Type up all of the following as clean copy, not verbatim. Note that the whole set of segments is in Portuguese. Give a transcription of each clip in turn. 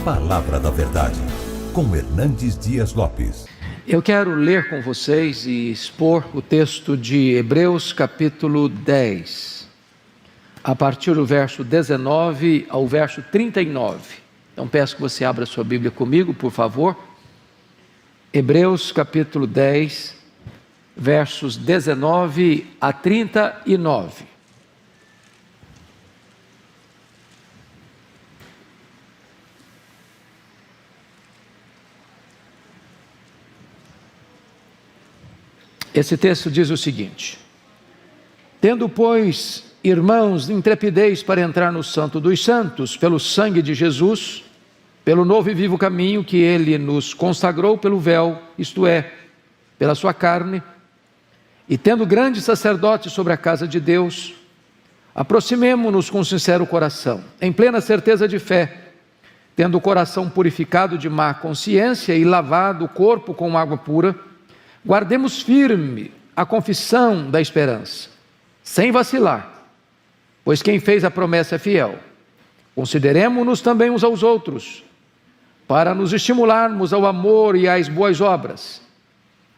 Palavra da Verdade, com Hernandes Dias Lopes. Eu quero ler com vocês e expor o texto de Hebreus capítulo 10, a partir do verso 19 ao verso 39. Então peço que você abra sua Bíblia comigo, por favor. Hebreus capítulo 10, versos 19 a 39. Esse texto diz o seguinte: tendo, pois, irmãos, intrepidez para entrar no Santo dos Santos, pelo sangue de Jesus, pelo novo e vivo caminho que Ele nos consagrou pelo véu, isto é, pela sua carne, e tendo grande sacerdote sobre a casa de Deus, aproximemo-nos com sincero coração, em plena certeza de fé, tendo o coração purificado de má consciência e lavado o corpo com água pura, guardemos firme a confissão da esperança, sem vacilar, pois quem fez a promessa é fiel. Consideremo-nos também uns aos outros, para nos estimularmos ao amor e às boas obras.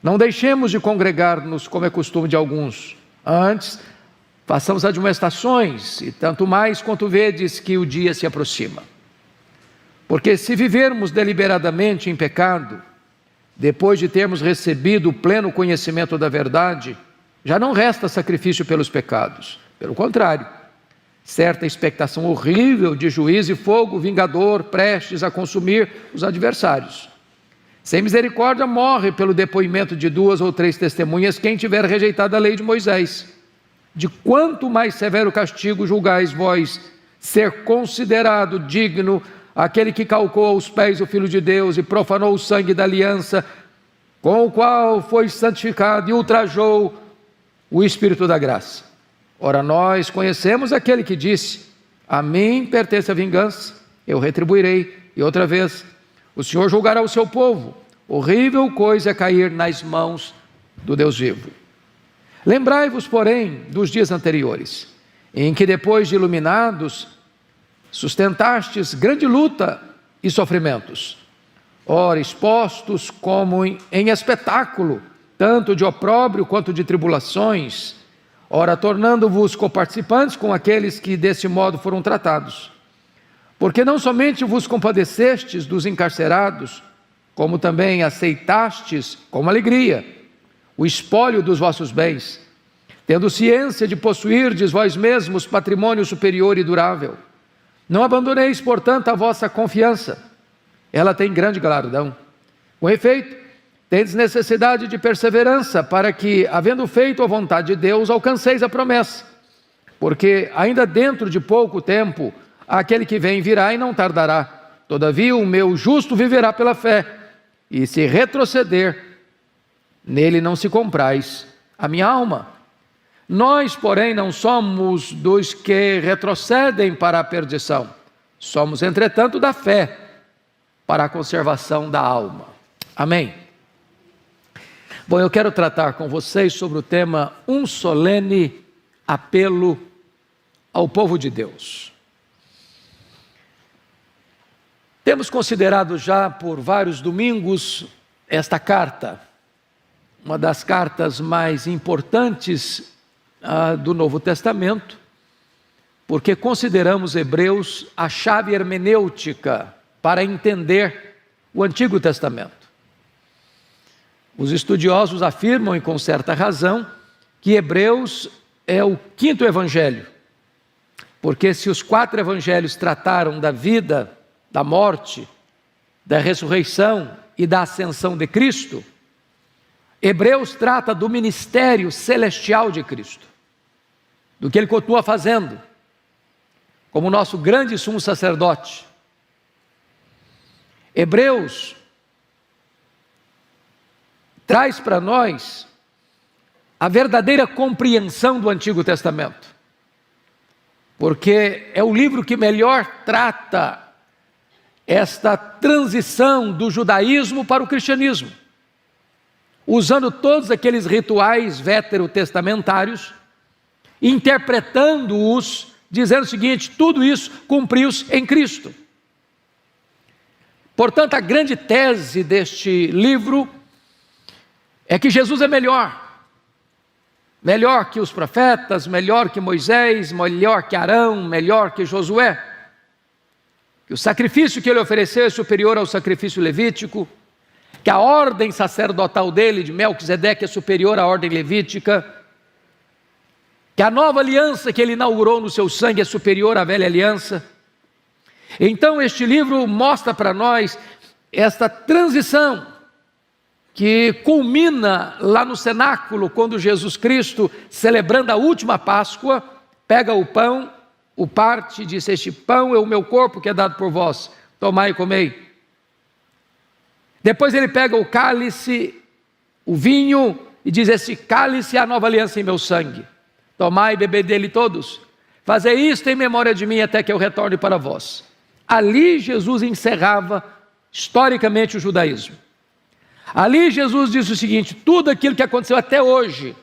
Não deixemos de congregar-nos, como é costume de alguns. Antes, façamos admoestações, e tanto mais quanto vedes que o dia se aproxima. Porque se vivermos deliberadamente em pecado, depois de termos recebido o pleno conhecimento da verdade, já não resta sacrifício pelos pecados. Pelo contrário, certa expectação horrível de juízo e fogo vingador prestes a consumir os adversários. Sem misericórdia morre pelo depoimento de 2 ou 3 testemunhas quem tiver rejeitado a lei de Moisés. De quanto mais severo castigo julgais vós ser considerado digno aquele que calcou aos pés o Filho de Deus e profanou o sangue da aliança, com o qual foi santificado e ultrajou o Espírito da graça. Ora, nós conhecemos aquele que disse: a mim pertence a vingança, eu retribuirei, e outra vez, o Senhor julgará o seu povo. Horrível coisa é cair nas mãos do Deus vivo. Lembrai-vos, porém, dos dias anteriores, em que depois de iluminados, sustentastes grande luta e sofrimentos, ora expostos como em espetáculo, tanto de opróbrio quanto de tribulações, ora tornando-vos coparticipantes com aqueles que desse modo foram tratados. Porque não somente vos compadecestes dos encarcerados, como também aceitastes com alegria o espólio dos vossos bens, tendo ciência de possuirdes vós mesmos patrimônio superior e durável. Não abandoneis, portanto, a vossa confiança, ela tem grande galardão. Com efeito, tendes necessidade de perseverança, para que, havendo feito a vontade de Deus, alcanceis a promessa. Porque ainda dentro de pouco tempo, aquele que vem virá e não tardará. Todavia, o meu justo viverá pela fé, e se retroceder, nele não se comprais a minha alma. Nós, porém, não somos dos que retrocedem para a perdição. Somos, entretanto, da fé para a conservação da alma. Amém? Bom, eu quero tratar com vocês sobre o tema um solene apelo ao povo de Deus. Temos considerado já por vários domingos esta carta, uma das cartas mais importantes do Novo Testamento, porque consideramos Hebreus a chave hermenêutica para entender o Antigo Testamento. Os estudiosos afirmam, e com certa razão, que Hebreus é o 5º evangelho, porque se os 4 evangelhos trataram da vida, da morte, da ressurreição e da ascensão de Cristo, Hebreus trata do ministério celestial de Cristo, do que Ele continua fazendo, como nosso grande sumo sacerdote. Hebreus traz para nós a verdadeira compreensão do Antigo Testamento, porque é o livro que melhor trata esta transição do judaísmo para o cristianismo, usando todos aqueles rituais veterotestamentários, interpretando-os, dizendo o seguinte: tudo isso cumpriu-se em Cristo. Portanto, a grande tese deste livro é que Jesus é melhor. Melhor que os profetas, melhor que Moisés, melhor que Arão, melhor que Josué. Que o sacrifício que ele ofereceu é superior ao sacrifício levítico. Que a ordem sacerdotal dele, de Melquisedeque, é superior à ordem levítica. Que a nova aliança que ele inaugurou no seu sangue é superior à velha aliança. Então este livro mostra para nós esta transição que culmina lá no cenáculo, quando Jesus Cristo, celebrando a última Páscoa, pega o pão, o parte e diz: este pão é o meu corpo que é dado por vós, tomai e comei. Depois ele pega o cálice, o vinho, e diz: este cálice é a nova aliança em meu sangue, tomai e bebei dele todos, fazei isto em memória de mim até que eu retorne para vós. Ali Jesus encerrava historicamente o judaísmo. Ali Jesus disse o seguinte: tudo aquilo que aconteceu até hoje,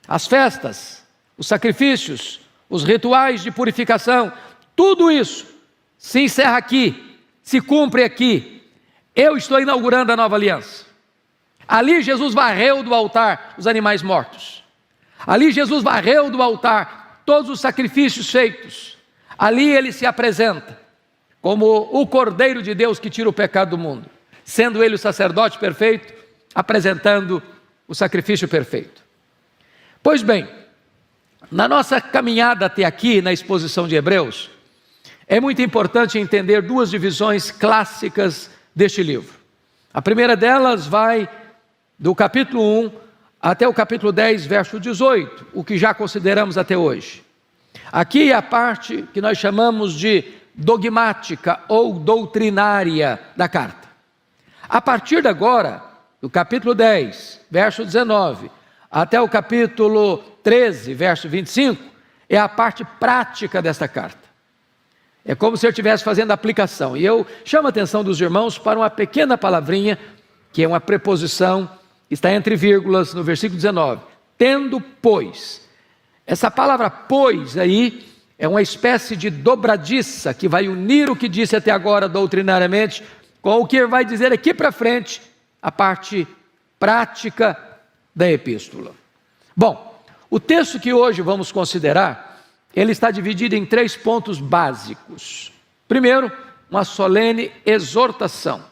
as festas, os sacrifícios, os rituais de purificação, tudo isso se encerra aqui, se cumpre aqui. Eu estou inaugurando a nova aliança. Ali Jesus varreu do altar os animais mortos. Ali Jesus varreu do altar todos os sacrifícios feitos. Ali ele se apresenta como o Cordeiro de Deus que tira o pecado do mundo, sendo ele o sacerdote perfeito, apresentando o sacrifício perfeito. Pois bem, na nossa caminhada até aqui, na exposição de Hebreus, é muito importante entender duas divisões clássicas deste livro. A primeira delas vai do capítulo 1 até o capítulo 10, verso 18, o que já consideramos até hoje. Aqui é a parte que nós chamamos de dogmática ou doutrinária da carta. A partir de agora, do capítulo 10, verso 19, até o capítulo 13, verso 25, é a parte prática desta carta. É como se eu estivesse fazendo a aplicação. E eu chamo a atenção dos irmãos para uma pequena palavrinha, que é uma preposição, está entre vírgulas no versículo 19. Tendo, pois. Essa palavra pois aí é uma espécie de dobradiça que vai unir o que disse até agora doutrinariamente com o que vai dizer aqui para frente, a parte prática da epístola. Bom, o texto que hoje vamos considerar, ele está dividido em 3 pontos básicos. Primeiro, uma solene exortação.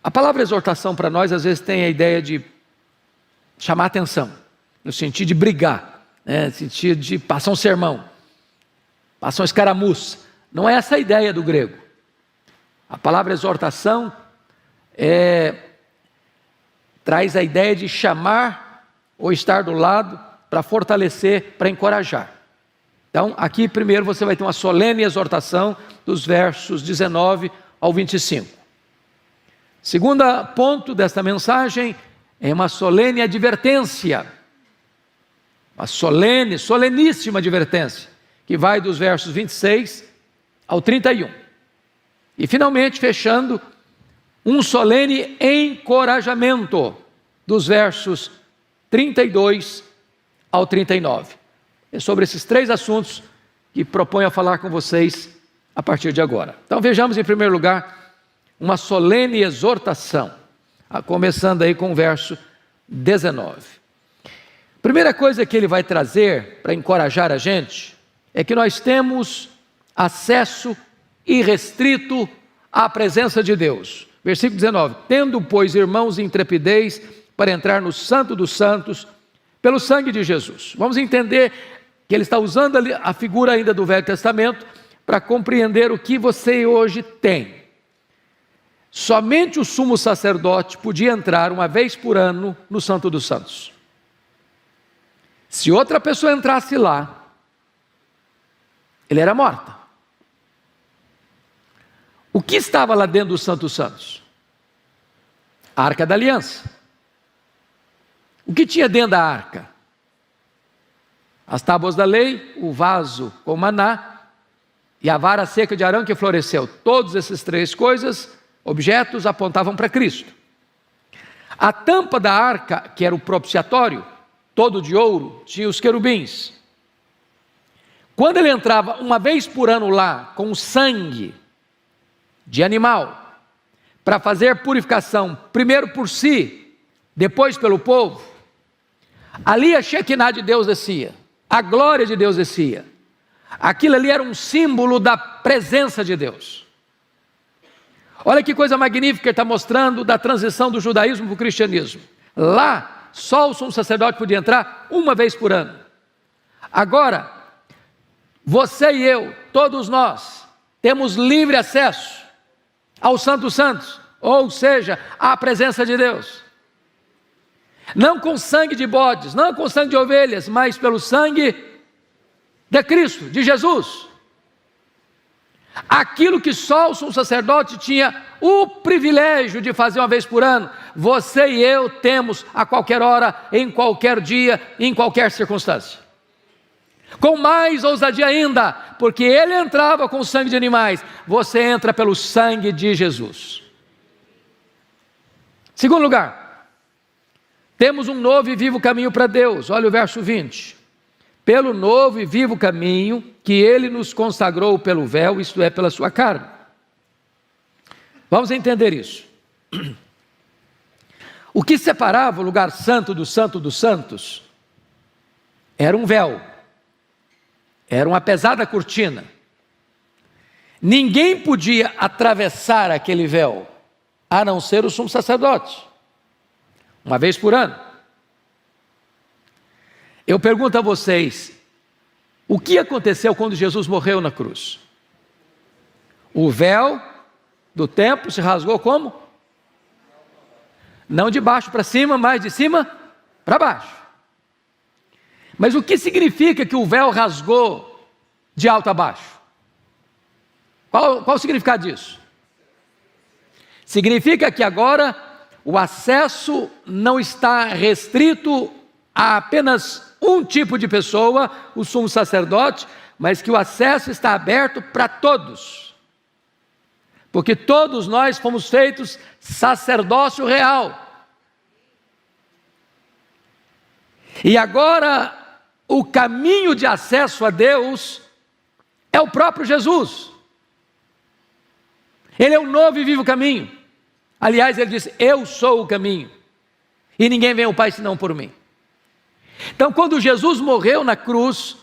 A palavra exortação para nós às vezes tem a ideia de chamar atenção, no sentido de brigar, no sentido de passar um sermão, passar uma escaramuça. Não é essa a ideia do grego. A palavra exortação traz a ideia de chamar ou estar do lado para fortalecer, para encorajar. Então, aqui primeiro você vai ter uma solene exortação dos versos 19 ao 25. Segundo ponto desta mensagem é uma solene advertência. Uma soleníssima advertência, que vai dos versos 26 ao 31. E finalmente, fechando, um solene encorajamento, dos versos 32 ao 39. É sobre esses 3 assuntos que proponho a falar com vocês a partir de agora. Então vejamos em primeiro lugar uma solene exortação, começando aí com o verso 19. Primeira coisa que ele vai trazer para encorajar a gente é que nós temos acesso irrestrito à presença de Deus. Versículo 19: tendo, pois, irmãos, intrepidez para entrar no Santo dos Santos, pelo sangue de Jesus. Vamos entender que ele está usando ali a figura ainda do Velho Testamento para compreender o que você hoje tem. Somente o sumo sacerdote podia entrar uma vez por ano no Santo dos Santos. Se outra pessoa entrasse lá, ele era morta. O que estava lá dentro do Santo dos Santos? A Arca da Aliança. O que tinha dentro da arca? As tábuas da lei, o vaso com maná e a vara seca de Arão que floresceu. Todas essas 3 coisas, objetos, apontavam para Cristo. A tampa da arca, que era o propiciatório, todo de ouro, tinha os querubins. Quando ele entrava uma vez por ano lá, com sangue de animal, para fazer purificação, primeiro por si, depois pelo povo, ali a Shekinah de Deus descia, a glória de Deus descia. Aquilo ali era um símbolo da presença de Deus. Olha que coisa magnífica que ele está mostrando da transição do judaísmo para o cristianismo. Lá, só o sumo sacerdote podia entrar uma vez por ano. Agora, você e eu, todos nós, temos livre acesso ao Santo dos Santos, ou seja, à presença de Deus. Não com sangue de bodes, não com sangue de ovelhas, mas pelo sangue de Cristo, de Jesus. Aquilo que só o sumo sacerdote tinha o privilégio de fazer uma vez por ano, você e eu temos a qualquer hora, em qualquer dia, em qualquer circunstância. Com mais ousadia ainda, porque ele entrava com o sangue de animais, você entra pelo sangue de Jesus. Segundo lugar, temos um novo e vivo caminho para Deus. Olha o verso 20. Pelo novo e vivo caminho que ele nos consagrou pelo véu, isto é, pela sua carne. Vamos entender isso. O que separava o lugar santo dos santos era um véu. Era uma pesada cortina. Ninguém podia atravessar aquele véu, a não ser o sumo sacerdote, uma vez por ano. Eu pergunto a vocês, o que aconteceu quando Jesus morreu na cruz? O véu do templo se rasgou como? Não de baixo para cima, mas de cima para baixo. Mas o que significa que o véu rasgou de alto a baixo? Qual o significado disso? Significa que agora o acesso não está restrito a apenas um tipo de pessoa, o sumo sacerdote, mas que o acesso está aberto para todos. Porque todos nós fomos feitos sacerdócio real. E agora o caminho de acesso a Deus é o próprio Jesus. Ele é o novo e vivo caminho. Aliás, ele disse, eu sou o caminho, e ninguém vem ao Pai senão por mim. Então, quando Jesus morreu na cruz,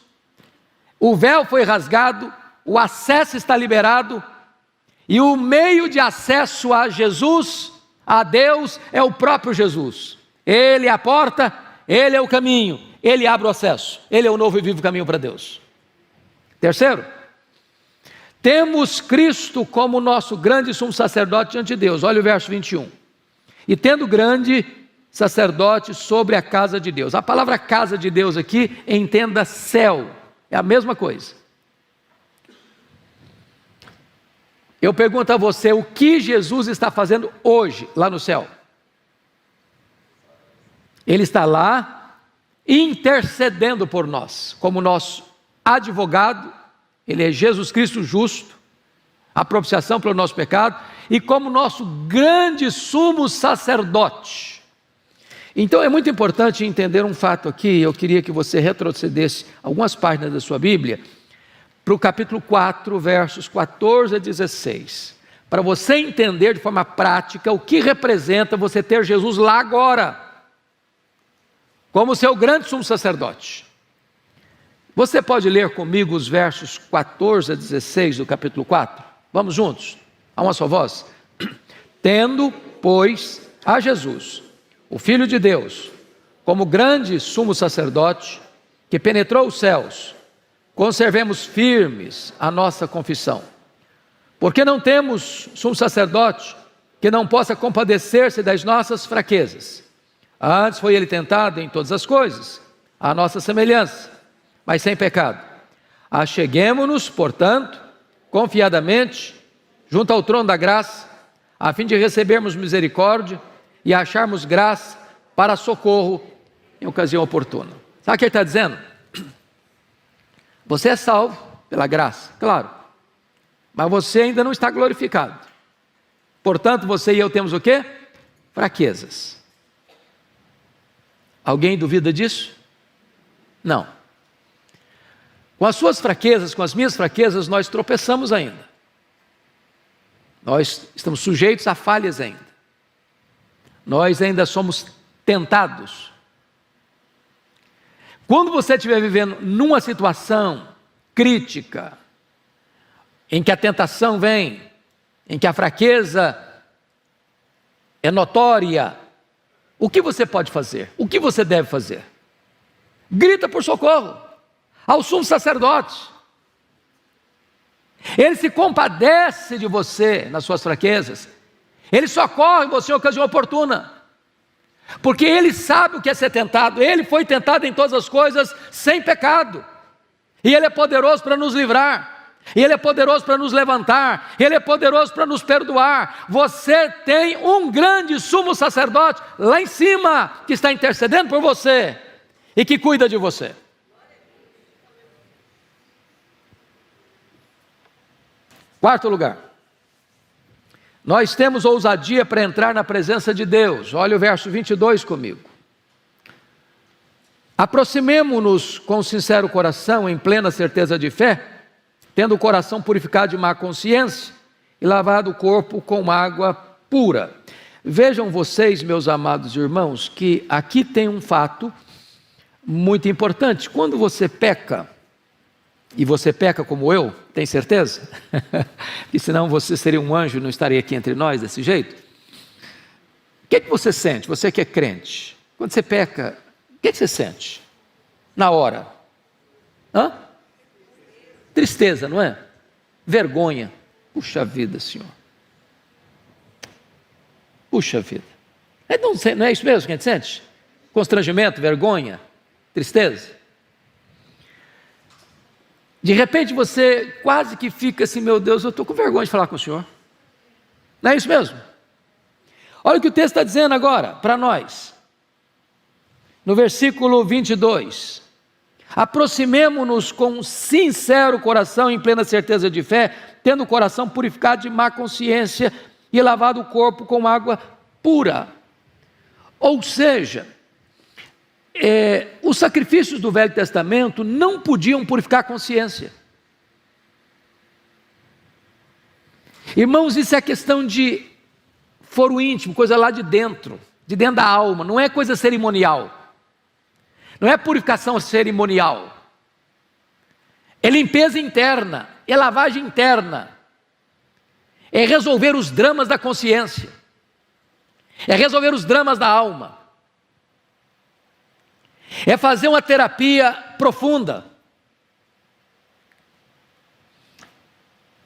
o véu foi rasgado, o acesso está liberado, e o meio de acesso a Jesus, a Deus, é o próprio Jesus. Ele é a porta, ele é o caminho, ele abre o acesso, ele é o novo e vivo caminho para Deus. Terceiro, temos Cristo como nosso grande sumo sacerdote diante de Deus. Olha o verso 21. E tendo grande sacerdote sobre a casa de Deus. A palavra casa de Deus aqui, entenda céu, é a mesma coisa. Eu pergunto a você, o que Jesus está fazendo hoje, lá no céu? Ele está lá, intercedendo por nós, como nosso advogado. Ele é Jesus Cristo justo, a propiciação pelo nosso pecado, e como nosso grande sumo sacerdote. Então é muito importante entender um fato aqui. Eu queria que você retrocedesse algumas páginas da sua Bíblia, para o capítulo 4, versos 14 a 16, para você entender de forma prática o que representa você ter Jesus lá agora, como seu grande sumo sacerdote. Você pode ler comigo os versos 14 a 16 do capítulo 4? Vamos juntos, a uma só voz. Tendo, pois, a Jesus, o Filho de Deus, como grande sumo sacerdote, que penetrou os céus, conservemos firmes a nossa confissão. Porque não temos sumo sacerdote que não possa compadecer-se das nossas fraquezas. Antes foi ele tentado em todas as coisas, à nossa semelhança, mas sem pecado. Acheguemo-nos, portanto, confiadamente, junto ao trono da graça, a fim de recebermos misericórdia e acharmos graça para socorro em ocasião oportuna. Sabe o que ele está dizendo? Você é salvo pela graça, claro, mas você ainda não está glorificado. Portanto, você e eu temos o quê? Fraquezas. Alguém duvida disso? Não. Com as suas fraquezas, com as minhas fraquezas, nós tropeçamos ainda. Nós estamos sujeitos a falhas ainda. Nós ainda somos tentados. Quando você estiver vivendo numa situação crítica, em que a tentação vem, em que a fraqueza é notória, o que você pode fazer? O que você deve fazer? Grita por socorro ao sumo sacerdote. Ele se compadece de você nas suas fraquezas. Ele socorre você em ocasião oportuna. Porque ele sabe o que é ser tentado. Ele foi tentado em todas as coisas sem pecado. E ele é poderoso para nos livrar. E ele é poderoso para nos levantar. Ele é poderoso para nos perdoar. Você tem um grande sumo sacerdote lá em cima, que está intercedendo por você e que cuida de você. Quarto lugar, nós temos ousadia para entrar na presença de Deus. Olha o verso 22 comigo. Aproximemo-nos com sincero coração, em plena certeza de fé, tendo o coração purificado de má consciência e lavado o corpo com água pura. Vejam vocês, meus amados irmãos, que aqui tem um fato muito importante. Quando você peca, e você peca como eu, tem certeza? E senão você seria um anjo e não estaria aqui entre nós desse jeito. O que você sente? Você que é crente, quando você peca, o que você sente? Na hora? Tristeza, não é? Vergonha. Puxa vida, Senhor. Puxa vida. Não é isso mesmo que a gente sente? Constrangimento, vergonha, tristeza. De repente você quase que fica assim, meu Deus, eu estou com vergonha de falar com o Senhor. Não é isso mesmo? Olha o que o texto está dizendo agora para nós. No versículo 22. Aproximemo-nos com um sincero coração, em plena certeza de fé, tendo o coração purificado de má consciência e lavado o corpo com água pura. Ou seja, os sacrifícios do Velho Testamento não podiam purificar a consciência. Irmãos, isso é questão de foro íntimo, coisa lá de dentro da alma, não é coisa cerimonial, não é purificação cerimonial, é limpeza interna, é lavagem interna, é resolver os dramas da consciência, é resolver os dramas da alma, é fazer uma terapia profunda.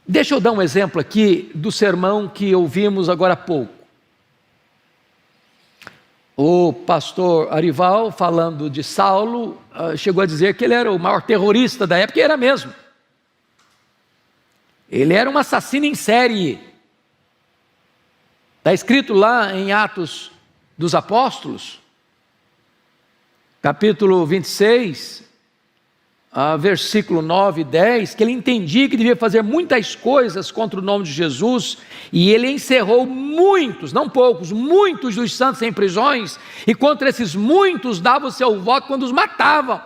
Deixa eu dar um exemplo aqui do sermão que ouvimos agora há pouco. O pastor Arival, falando de Saulo, chegou a dizer que ele era o maior terrorista da época, e era mesmo. Ele era um assassino em série. Está escrito lá em Atos dos Apóstolos, capítulo 26, versículo 9 e 10, que ele entendia que devia fazer muitas coisas contra o nome de Jesus, e ele encerrou muitos, não poucos, muitos dos santos em prisões, e contra esses muitos dava o seu voto quando os matavam.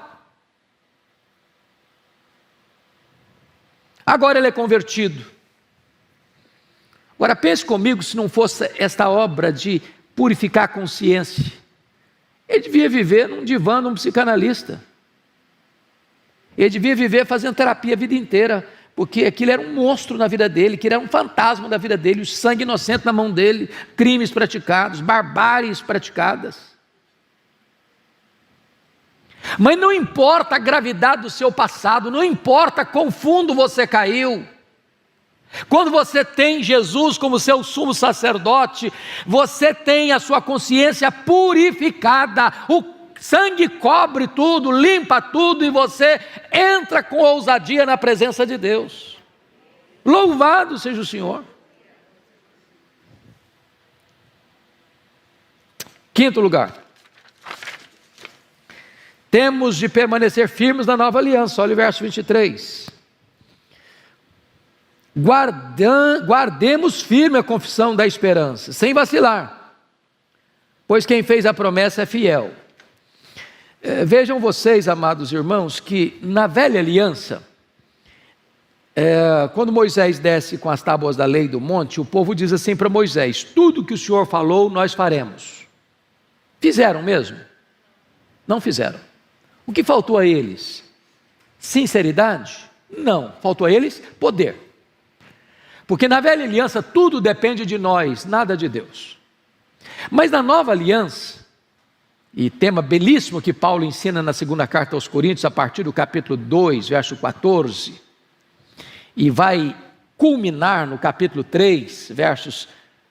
Agora ele é convertido. Agora pense comigo, se não fosse esta obra de purificar a consciência, ele devia viver num divã de um psicanalista. Ele devia viver fazendo terapia a vida inteira, porque aquilo era um monstro na vida dele, que era um fantasma da vida dele, o sangue inocente na mão dele, crimes praticados, barbáries praticadas. Mas não importa a gravidade do seu passado, não importa quão fundo você caiu, quando você tem Jesus como seu sumo sacerdote, você tem a sua consciência purificada, o sangue cobre tudo, limpa tudo, e você entra com ousadia na presença de Deus. Louvado seja o Senhor. Quinto lugar, temos de permanecer firmes na nova aliança. Olha o verso 23. Guardemos firme a confissão da esperança, sem vacilar, pois quem fez a promessa é fiel. Vejam vocês, amados irmãos, que na velha aliança, Quando Moisés desce com as tábuas da lei do monte, o povo diz assim para Moisés: tudo que o Senhor falou, nós faremos. Fizeram mesmo? Não fizeram. O que faltou a eles? Sinceridade? Não. Faltou a eles poder. Porque na velha aliança tudo depende de nós, nada de Deus. Mas na nova aliança, e tema belíssimo que Paulo ensina na segunda carta aos Coríntios, a partir do capítulo 2, verso 14, e vai culminar no capítulo 3, versos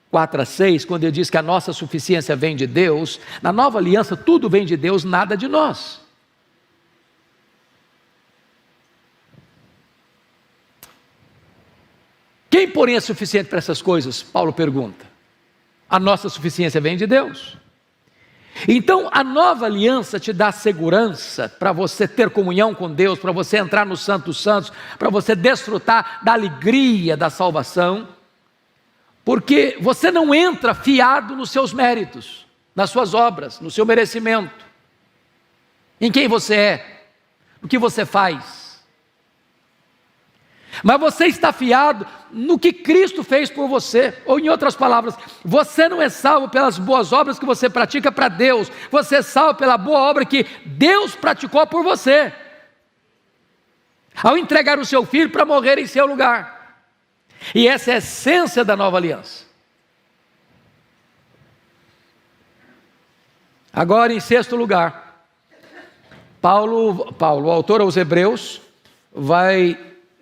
4 a 6, quando ele diz que a nossa suficiência vem de Deus. Na nova aliança tudo vem de Deus, nada de nós. Quem, porém, é suficiente para essas coisas? Paulo pergunta. A nossa suficiência vem de Deus. Então, a nova aliança te dá segurança para você ter comunhão com Deus, para você entrar no Santo dos Santos, para você desfrutar da alegria da salvação, porque você não entra fiado nos seus méritos, nas suas obras, no seu merecimento, em quem você é, no que você faz. Mas você está fiado no que Cristo fez por você. Ou em outras palavras, você não é salvo pelas boas obras que você pratica para Deus, você é salvo pela boa obra que Deus praticou por você, ao entregar o seu Filho para morrer em seu lugar. E essa é a essência da nova aliança. Agora, em sexto lugar, Paulo, o autor aos Hebreus, vai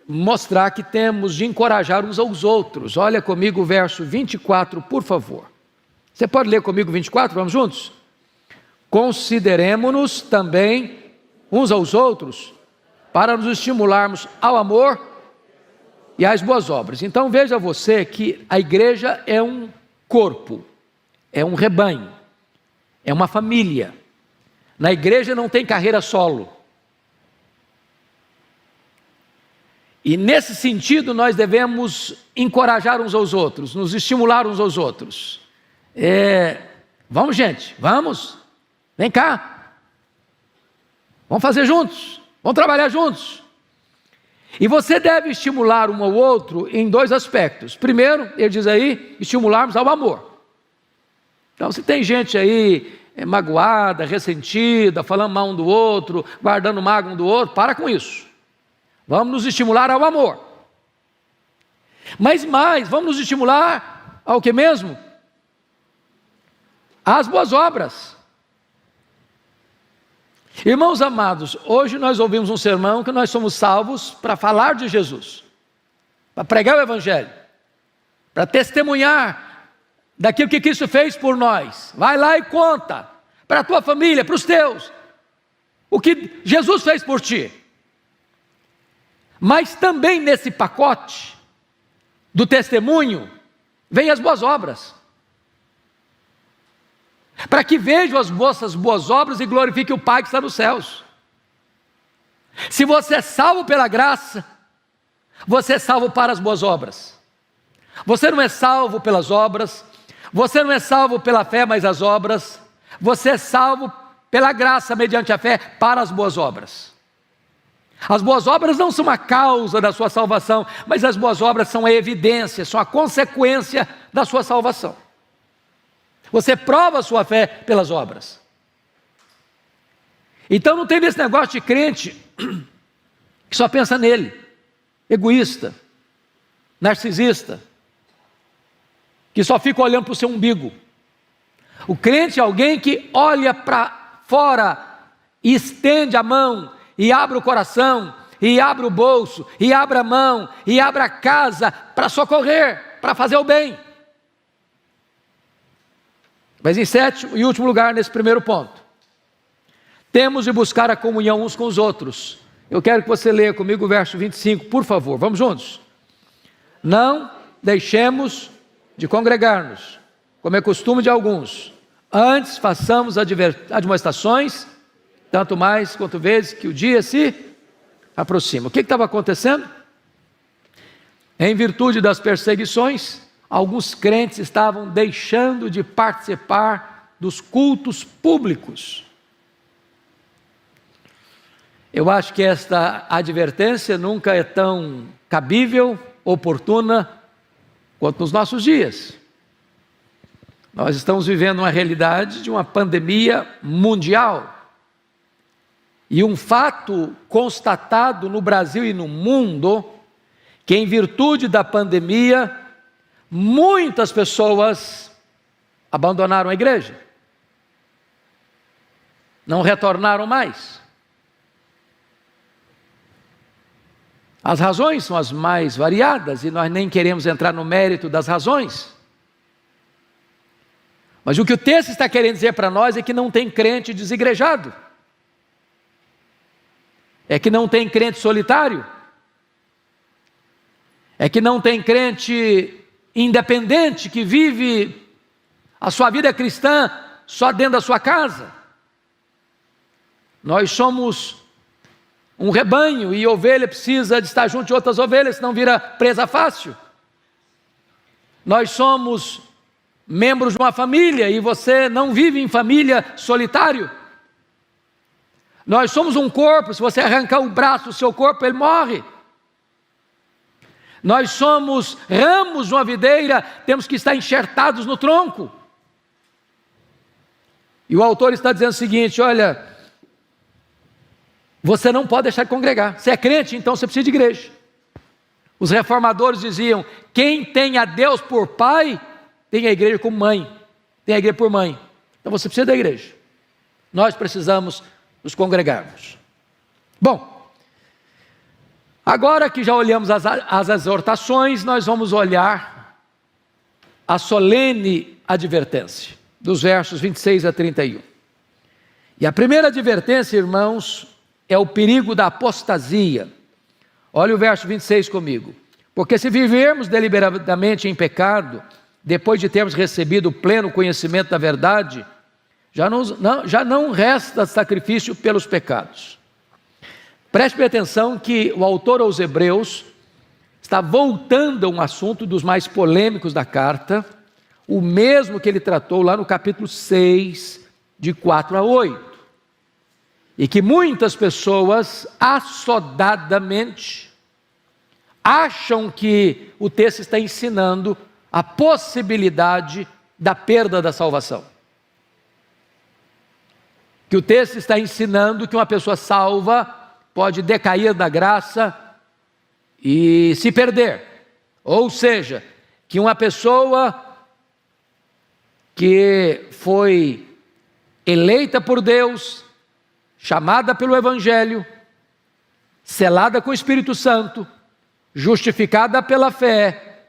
mostrar que temos de encorajar uns aos outros. Olha comigo o verso 24, por favor. Você pode ler comigo 24? Vamos juntos? Consideremo-nos também uns aos outros, para nos estimularmos ao amor e às boas obras. Então veja você que a igreja é um corpo, é um rebanho, é uma família. Na igreja não tem carreira solo. E nesse sentido nós devemos encorajar uns aos outros, nos estimular uns aos outros. Vamos, gente, vamos, vem cá, vamos fazer juntos, vamos trabalhar juntos. E você deve estimular um ao outro em dois aspectos. Primeiro, ele diz aí, estimularmos ao amor. Então, se tem gente aí magoada, ressentida, falando mal um do outro, guardando mágoa um do outro, para com isso. Vamos nos estimular ao amor. Mas mais, vamos nos estimular ao que mesmo? Às boas obras. Irmãos amados, hoje nós ouvimos um sermão que nós somos salvos para falar de Jesus, para pregar o Evangelho, para testemunhar daquilo que Cristo fez por nós. Vai lá e conta para a tua família, para os teus, o que Jesus fez por ti. Mas também nesse pacote do testemunho vem as boas obras, para que vejam as vossas boas obras e glorifiquem o Pai que está nos céus. Se você é salvo pela graça, você é salvo para as boas obras. Você não é salvo pelas obras, você não é salvo pela fé, mas as obras. Você é salvo pela graça mediante a fé para as boas obras. As boas obras não são a causa da sua salvação, mas as boas obras são a evidência, são a consequência da sua salvação. Você prova a sua fé pelas obras. Então não tem esse negócio de crente que só pensa nele, egoísta, narcisista, que só fica olhando para o seu umbigo. O crente é alguém que olha para fora e estende a mão, e abre o coração, e abre o bolso, e abre a mão, e abre a casa para socorrer, para fazer o bem. Mas em sétimo e último lugar, nesse primeiro ponto, temos de buscar a comunhão uns com os outros. Eu quero que você leia comigo o verso 25, por favor, vamos juntos? Não deixemos de congregar-nos, como é costume de alguns, antes façamos admoestações, tanto mais quanto vezes que o dia se aproxima. O que estava acontecendo? Em virtude das perseguições, alguns crentes estavam deixando de participar dos cultos públicos. Eu acho que esta advertência nunca é tão cabível, oportuna, quanto nos nossos dias. Nós estamos vivendo uma realidade de uma pandemia mundial. E um fato constatado no Brasil e no mundo, que em virtude da pandemia, muitas pessoas abandonaram a igreja. Não retornaram mais. As razões são as mais variadas e nós nem queremos entrar no mérito das razões. Mas o que o texto está querendo dizer para nós é que não tem crente desigrejado. É que não tem crente solitário. É que não tem crente independente que vive a sua vida cristã só dentro da sua casa. Nós somos um rebanho e ovelha precisa de estar junto de outras ovelhas, senão vira presa fácil. Nós somos membros de uma família e você não vive em família solitário. Nós somos um corpo, se você arrancar o braço do seu corpo, ele morre. Nós somos ramos de uma videira, temos que estar enxertados no tronco. E o autor está dizendo o seguinte: olha, você não pode deixar de congregar. Você é crente, então você precisa de igreja. Os reformadores diziam: quem tem a Deus por pai, tem a igreja como mãe, tem a igreja por mãe. Então você precisa da igreja. Nós precisamos nos congregarmos. Bom, agora que já olhamos as exortações, nós vamos olhar a solene advertência, dos versos 26 a 31. E a primeira advertência, irmãos, é o perigo da apostasia. Olha o verso 26 comigo. Porque se vivermos deliberadamente em pecado, depois de termos recebido o pleno conhecimento da verdade, já não resta sacrifício pelos pecados. Preste atenção que o autor aos Hebreus está voltando a um assunto dos mais polêmicos da carta, o mesmo que ele tratou lá no capítulo 6, de 4 a 8. E que muitas pessoas, assodadamente, acham que o texto está ensinando a possibilidade da perda da salvação. Que o texto está ensinando que uma pessoa salva pode decair da graça e se perder. Ou seja, que uma pessoa que foi eleita por Deus, chamada pelo Evangelho, selada com o Espírito Santo, justificada pela fé,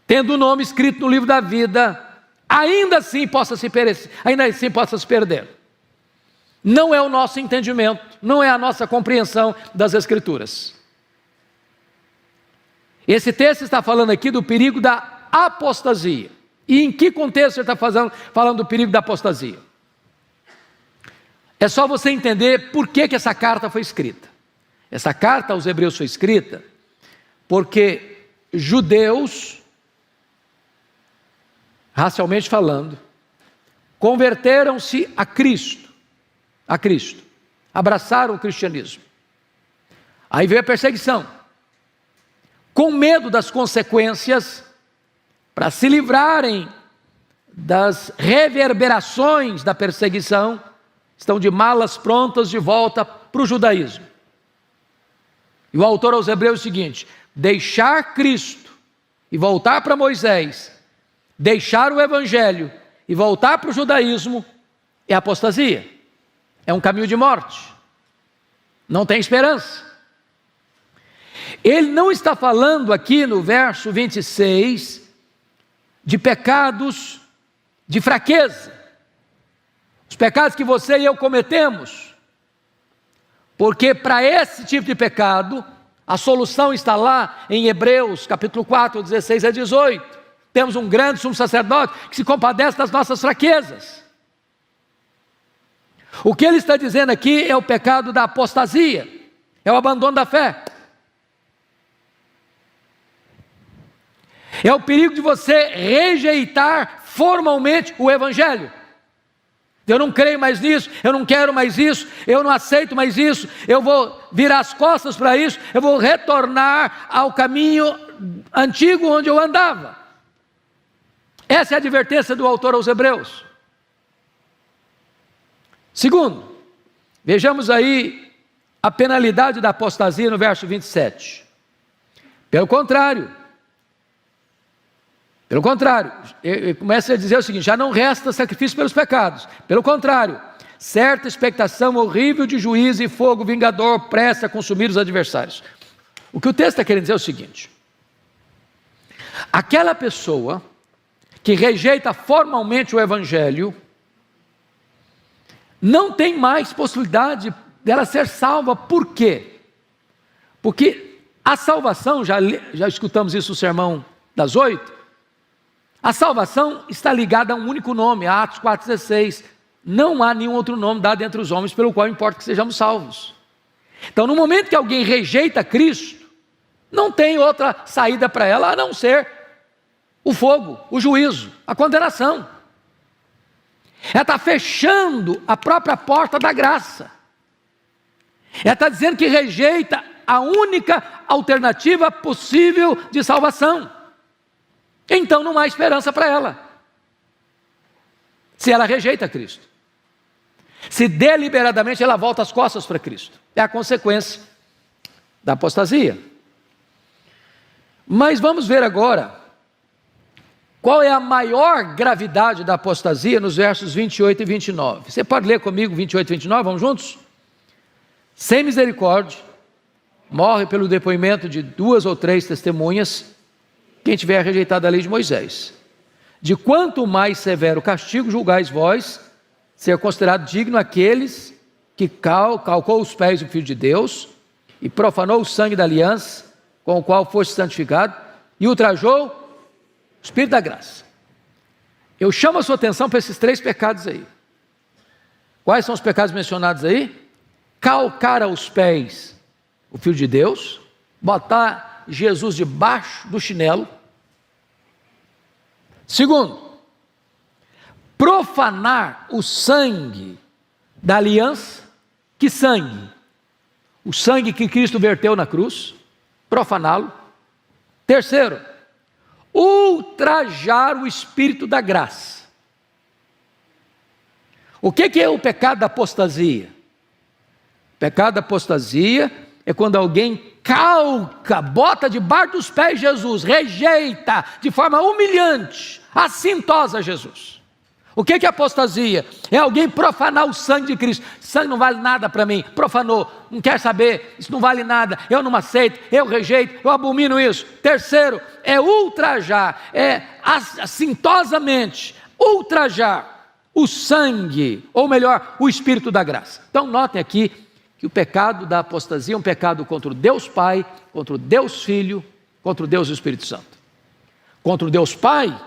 tendo o nome escrito no livro da vida, ainda assim possa se perder. Não é o nosso entendimento, não é a nossa compreensão das Escrituras. Esse texto está falando aqui do perigo da apostasia. E em que contexto ele está falando do perigo da apostasia? É só você entender por que essa carta foi escrita. Essa carta aos Hebreus foi escrita porque judeus, racialmente falando, converteram-se a Cristo, abraçaram o cristianismo. Aí veio a perseguição. Com medo das consequências, para se livrarem das reverberações da perseguição, estão de malas prontas de volta para o judaísmo. E o autor aos Hebreus é o seguinte: deixar Cristo e voltar para Moisés, deixar o Evangelho e voltar para o judaísmo é apostasia, é um caminho de morte, não tem esperança. Ele não está falando aqui no verso 26 de pecados de fraqueza, os pecados que você e eu cometemos, porque para esse tipo de pecado, a solução está lá em Hebreus, capítulo 4, 16 a 18, temos um grande sumo sacerdote que se compadece das nossas fraquezas. O que ele está dizendo aqui é o pecado da apostasia, é o abandono da fé, é o perigo de você rejeitar formalmente o Evangelho, eu não creio mais nisso, eu não quero mais isso, eu não aceito mais isso, eu vou virar as costas para isso, eu vou retornar ao caminho antigo onde eu andava. Essa é a advertência do autor aos Hebreus. Segundo, vejamos aí a penalidade da apostasia no verso 27. Pelo contrário, ele começa a dizer o seguinte: já não resta sacrifício pelos pecados. Pelo contrário, certa expectação horrível de juízo e fogo vingador presta a consumir os adversários. O que o texto está querendo dizer é o seguinte: aquela pessoa que rejeita formalmente o Evangelho, não tem mais possibilidade dela ser salva. Por quê? Porque a salvação, já escutamos isso no sermão das 8, a salvação está ligada a um único nome, Atos 4,16. Não há nenhum outro nome dado entre os homens pelo qual importa que sejamos salvos. Então, no momento que alguém rejeita Cristo, não tem outra saída para ela a não ser o fogo, o juízo, a condenação. Ela está fechando a própria porta da graça. Ela está dizendo que rejeita a única alternativa possível de salvação. Então não há esperança para ela, se ela rejeita Cristo. Se deliberadamente ela volta as costas para Cristo, é a consequência da apostasia. Mas vamos ver agora qual é a maior gravidade da apostasia nos versos 28 e 29. Você pode ler comigo 28 e 29, vamos juntos? Sem misericórdia, morre pelo depoimento de 2 ou 3 testemunhas, quem tiver rejeitado a lei de Moisés. De quanto mais severo castigo julgais vós, ser considerado digno aqueles que calcou os pés do Filho de Deus, e profanou o sangue da aliança, com o qual foste santificado, e ultrajou o Espírito da graça. Eu chamo a sua atenção para esses 3 pecados aí. Quais são os pecados mencionados aí? Calcar aos pés o Filho de Deus, botar Jesus debaixo do chinelo. Segundo, profanar o sangue da aliança. Que sangue? O sangue que Cristo verteu na cruz, profaná-lo. Terceiro, ultrajar o Espírito da graça. O que é o pecado da apostasia? O pecado da apostasia é quando alguém calca, bota debaixo dos pés de Jesus, rejeita de forma humilhante, assintosa Jesus. O que é apostasia? É alguém profanar o sangue de Cristo. Sangue não vale nada para mim, profanou, não quer saber, isso não vale nada, eu não aceito, eu rejeito, eu abomino isso. Terceiro, é ultrajar, é assintosamente ultrajar o sangue, ou melhor, o Espírito da graça. Então notem aqui que o pecado da apostasia é um pecado contra o Deus Pai, contra o Deus Filho, contra o Deus Espírito Santo. Contra o Deus Pai,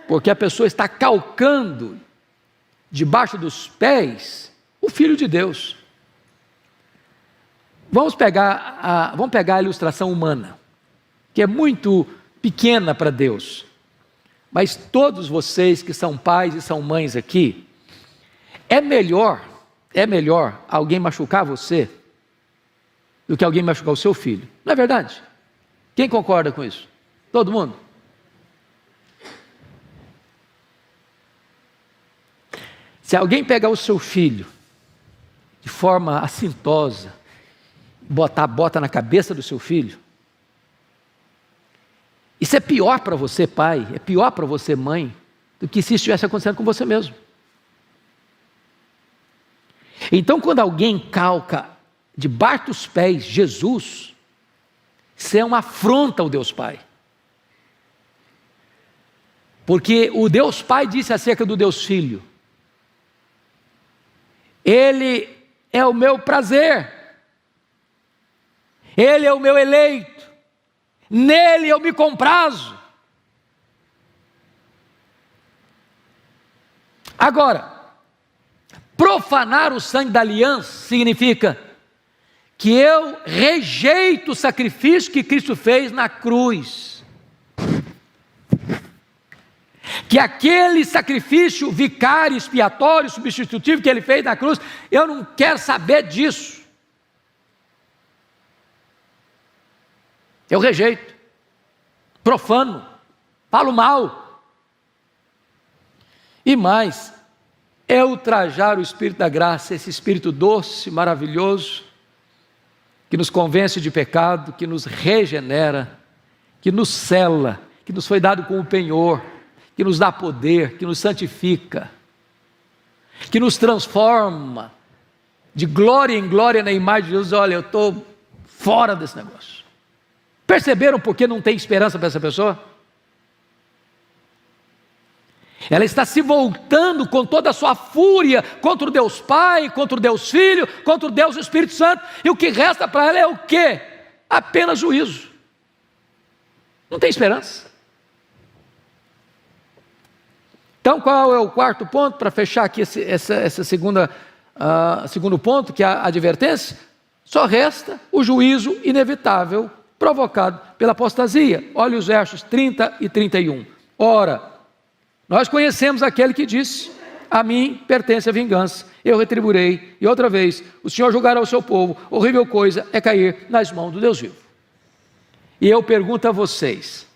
porque a pessoa está calcando debaixo dos pés o Filho de Deus. Vamos pegar a ilustração humana, que é muito pequena para Deus, mas todos vocês que são pais e são mães aqui, é melhor alguém machucar você do que alguém machucar o seu filho. Não é verdade? Quem concorda com isso? Todo mundo? Se alguém pegar o seu filho de forma assintosa, botar a bota na cabeça do seu filho, isso é pior para você, pai, é pior para você, mãe, do que se estivesse acontecendo com você mesmo. Então, quando alguém calca debaixo dos pés Jesus, isso é uma afronta ao Deus Pai. Porque o Deus Pai disse acerca do Deus Filho: Ele é o meu prazer, Ele é o meu eleito, nele eu me comprazo. Agora, profanar o sangue da aliança significa que eu rejeito o sacrifício que Cristo fez na cruz, que aquele sacrifício vicário, expiatório, substitutivo que ele fez na cruz, eu não quero saber disso. Eu rejeito, profano, falo mal. E mais, é ultrajar o Espírito da graça, esse Espírito doce, maravilhoso, que nos convence de pecado, que nos regenera, que nos sela, que nos foi dado com o penhor, que nos dá poder, que nos santifica, que nos transforma de glória em glória na imagem de Jesus. Olha, eu estou fora desse negócio. Perceberam por que não tem esperança para essa pessoa? Ela está se voltando com toda a sua fúria contra o Deus Pai, contra o Deus Filho, contra o Deus Espírito Santo, e o que resta para ela é o quê? Apenas juízo. Não tem esperança. Então, qual é o quarto ponto, para fechar aqui essa segundo ponto, que é a advertência? Só resta o juízo inevitável provocado pela apostasia. Olha os versos 30 e 31. Ora, nós conhecemos aquele que disse: a mim pertence a vingança, eu retribuirei, e outra vez o Senhor julgará o seu povo. Horrível coisa é cair nas mãos do Deus vivo. E eu pergunto a vocês: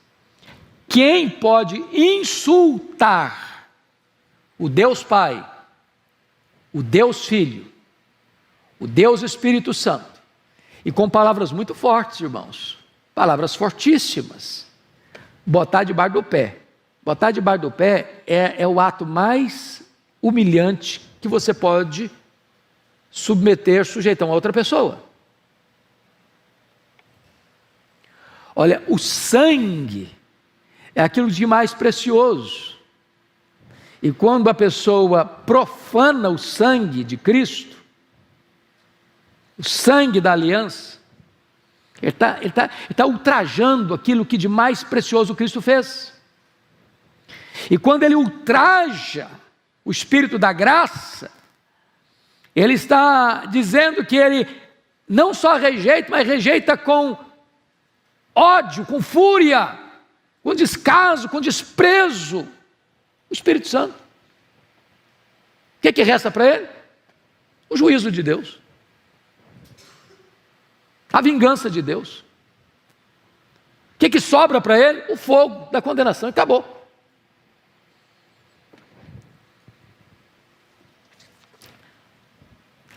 quem pode insultar o Deus Pai, o Deus Filho, o Deus Espírito Santo, e com palavras muito fortes, irmãos, palavras fortíssimas, botar debaixo do pé? Botar debaixo do pé é o ato mais humilhante que você pode sujeitar a outra pessoa. Olha, o sangue é aquilo de mais precioso. E quando a pessoa profana o sangue de Cristo, o sangue da aliança, ele está ultrajando aquilo que de mais precioso Cristo fez. E quando ele ultraja o Espírito da graça, ele está dizendo que ele não só rejeita, mas rejeita com ódio, com fúria, com descaso, com desprezo, o Espírito Santo. O que resta para ele? O juízo de Deus, a vingança de Deus. O que sobra para ele? O fogo da condenação, e acabou.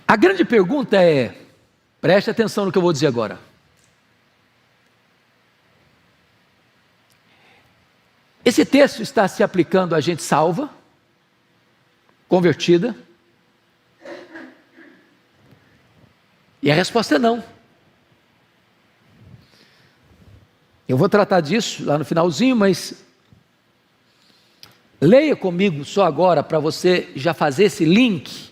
A grande pergunta é, preste atenção no que eu vou dizer agora: esse texto está se aplicando a gente salva, convertida? E a resposta é não. Eu vou tratar disso lá no finalzinho, mas leia comigo só agora, para você já fazer esse link,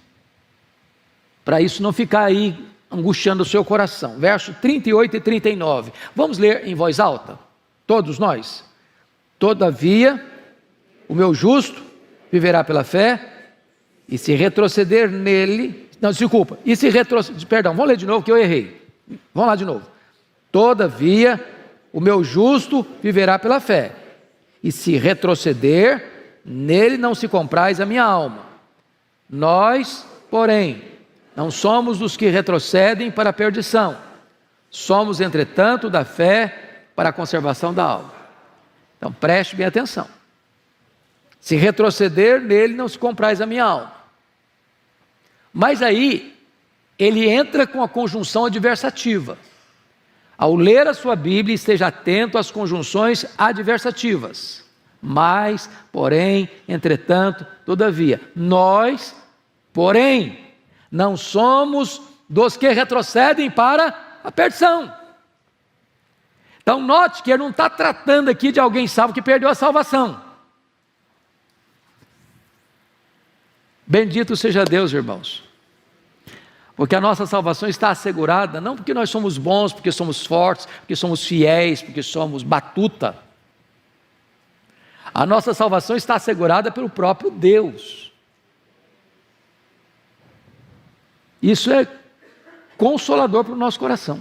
para isso não ficar aí angustiando o seu coração. Verso 38 e 39. Vamos ler em voz alta? Todos nós? Todavia, o meu justo viverá pela fé, e se retroceder nele... Não, desculpa. E se retroceder... Perdão, vamos ler de novo que eu errei. Vamos lá de novo. Todavia, o meu justo viverá pela fé, e se retroceder, nele não se compraz a minha alma. Nós, porém, não somos dos que retrocedem para a perdição. Somos, entretanto, da fé para a conservação da alma. Então, preste bem atenção. Se retroceder, nele não se compraz a minha alma. Mas aí, ele entra com a conjunção adversativa. Ao ler a sua Bíblia, esteja atento às conjunções adversativas. Mas, porém, entretanto, todavia. Nós, porém, não somos dos que retrocedem para a perdição. Então note que ele não está tratando aqui de alguém salvo que perdeu a salvação. Bendito seja Deus, irmãos, porque a nossa salvação está assegurada, não porque nós somos bons, porque somos fortes, porque somos fiéis, porque somos batuta. A nossa salvação está assegurada pelo próprio Deus. Isso é consolador para o nosso coração.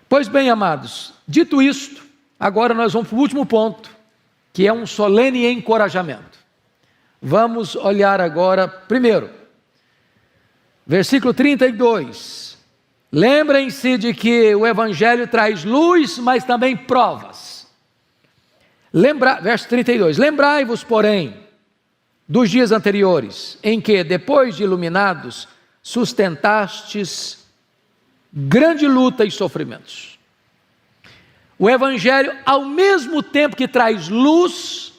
Pois bem, amados, dito isto, agora nós vamos para o último ponto, que é um solene encorajamento. Vamos olhar agora, primeiro, versículo 32. Lembrem-se de que o Evangelho traz luz, mas também provas. Verso 32. Lembrai-vos, porém, dos dias anteriores, em que, depois de iluminados, sustentastes grande luta e sofrimentos. O Evangelho, ao mesmo tempo que traz luz,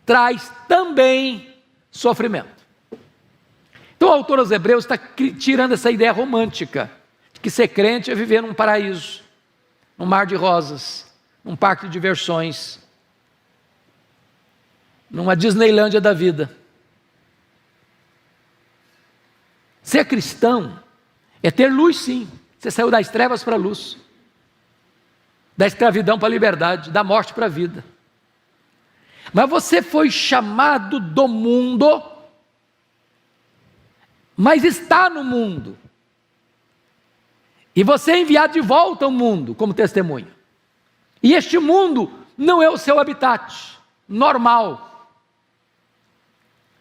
traz também sofrimento. Então o autor aos Hebreus está tirando essa ideia romântica, de que ser crente é viver num paraíso, num mar de rosas, num parque de diversões, numa Disneylândia da vida. Ser cristão é ter luz, sim. Você saiu das trevas para a luz, da escravidão para a liberdade, da morte para a vida. Mas você foi chamado do mundo, mas está no mundo. E você é enviado de volta ao mundo como testemunha. E este mundo não é o seu habitat normal.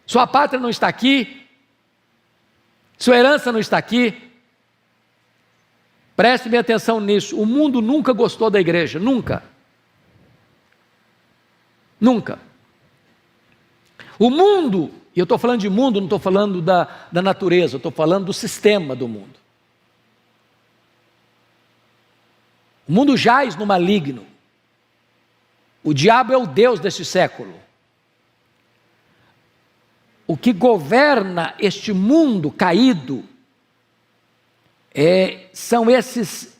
Sua pátria não está aqui, sua herança não está aqui. Preste bem atenção nisso. O mundo nunca gostou da igreja, nunca. Nunca. O mundo, e eu estou falando de mundo, não estou falando da natureza, eu estou falando do sistema do mundo. O mundo jaz no maligno. O diabo é o Deus deste século. O que governa este mundo caído são esses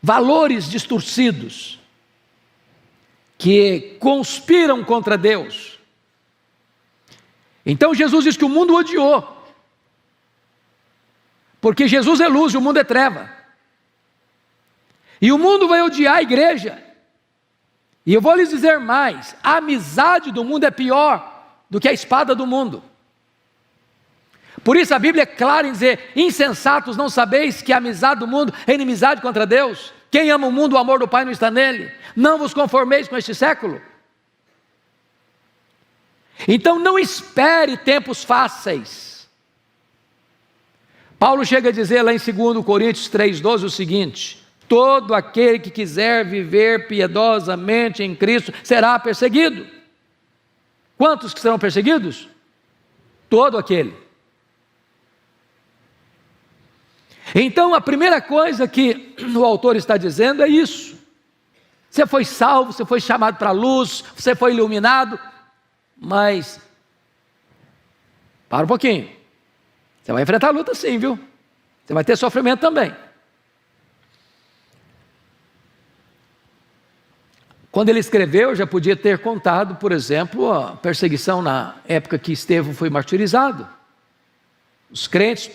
valores distorcidos que conspiram contra Deus. Então Jesus diz que o mundo odiou, porque Jesus é luz e o mundo é treva. E o mundo vai odiar a igreja. E eu vou lhes dizer mais: a amizade do mundo é pior do que a espada do mundo. Por isso a Bíblia é clara em dizer: insensatos, não sabeis que a amizade do mundo é inimizade contra Deus? Quem ama o mundo, o amor do Pai não está nele. Não vos conformeis com este século. Então não espere tempos fáceis. Paulo chega a dizer lá em 2 Coríntios 3,12 o seguinte: todo aquele que quiser viver piedosamente em Cristo será perseguido. Quantos que serão perseguidos? Todo aquele. Então a primeira coisa que o autor está dizendo é isso: você foi salvo, você foi chamado para a luz, você foi iluminado, mas para um pouquinho, você vai enfrentar a luta sim, viu? Você vai ter sofrimento também. Quando ele escreveu, já podia ter contado, por exemplo, a perseguição na época que Estevão foi martirizado. Os crentes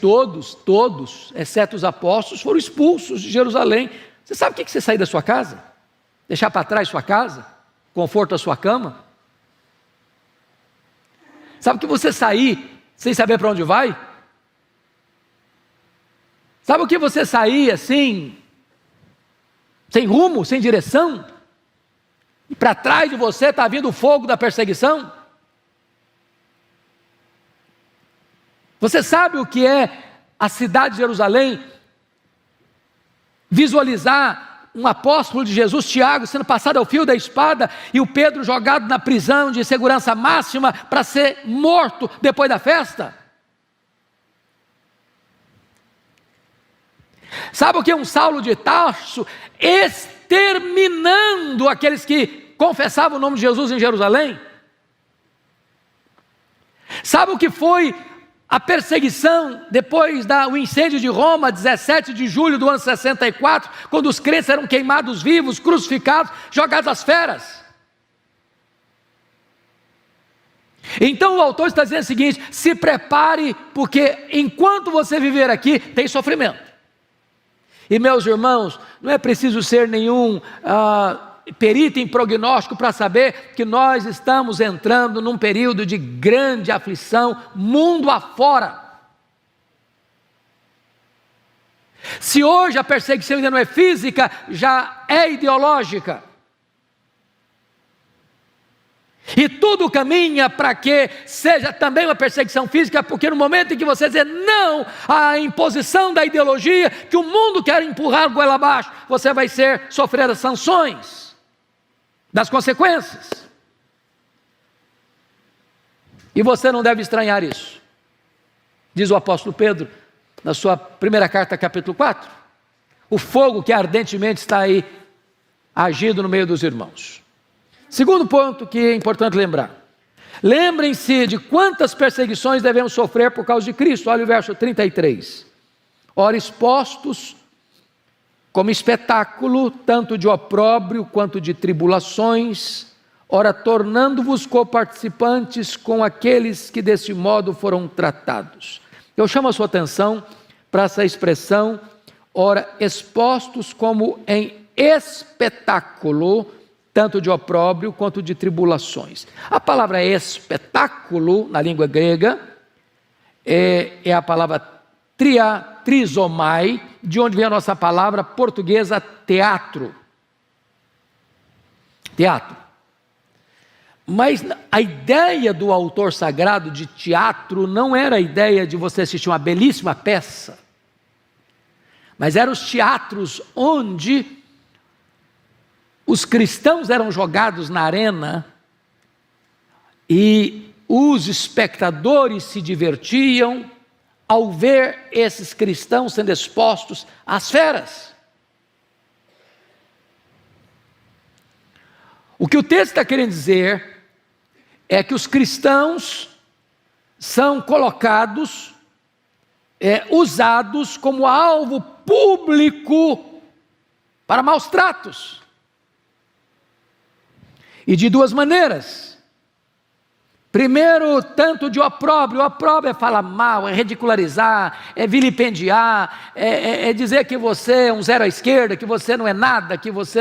todos, exceto os apóstolos, foram expulsos de Jerusalém. Você sabe o que é você sair da sua casa? Deixar para trás sua casa? Conforto da sua cama? Sabe o que você sair sem saber para onde vai? Sabe o que você sair assim, sem rumo, sem direção? E para trás de você está vindo o fogo da perseguição? Você sabe o que é a cidade de Jerusalém? Visualizar um apóstolo de Jesus, Tiago, sendo passado ao fio da espada, e o Pedro jogado na prisão de segurança máxima para ser morto depois da festa? Sabe o que é um Saulo de Tarso exterminando aqueles que confessavam o nome de Jesus em Jerusalém? Sabe o que foi a perseguição depois do incêndio de Roma, 17 de julho do ano 64, quando os crentes eram queimados vivos, crucificados, jogados às feras? Então o autor está dizendo o seguinte: se prepare, porque enquanto você viver aqui, tem sofrimento. E meus irmãos, não é preciso ser nenhum perito em prognóstico para saber que nós estamos entrando num período de grande aflição, mundo afora. Se hoje a perseguição ainda não é física, já é ideológica. E tudo caminha para que seja também uma perseguição física, porque no momento em que você dizer não à imposição da ideologia que o mundo quer empurrar goela abaixo, você vai sofrer as sanções das consequências. E você não deve estranhar isso. Diz o apóstolo Pedro, na sua primeira carta, capítulo 4, o fogo que ardentemente está aí, agindo no meio dos irmãos. Segundo ponto que é importante lembrar. Lembrem-se de quantas perseguições devemos sofrer por causa de Cristo. Olha o verso 33. Ora, expostos como espetáculo, tanto de opróbrio quanto de tribulações, ora, tornando-vos coparticipantes com aqueles que desse modo foram tratados. Eu chamo a sua atenção para essa expressão, ora, expostos como em espetáculo, tanto de opróbrio quanto de tribulações. A palavra espetáculo, na língua grega, é a palavra trisomai, de onde vem a nossa palavra portuguesa teatro. Teatro. Mas a ideia do autor sagrado de teatro não era a ideia de você assistir uma belíssima peça, mas eram os teatros onde os cristãos eram jogados na arena e os espectadores se divertiam ao ver esses cristãos sendo expostos às feras. O que o texto está querendo dizer é que os cristãos são colocados, usados como alvo público para maus tratos. E de duas maneiras. Primeiro, tanto de opróbrio. Opróbrio é falar mal, é ridicularizar, é vilipendiar, é dizer que você é um zero à esquerda, que você não é nada, que você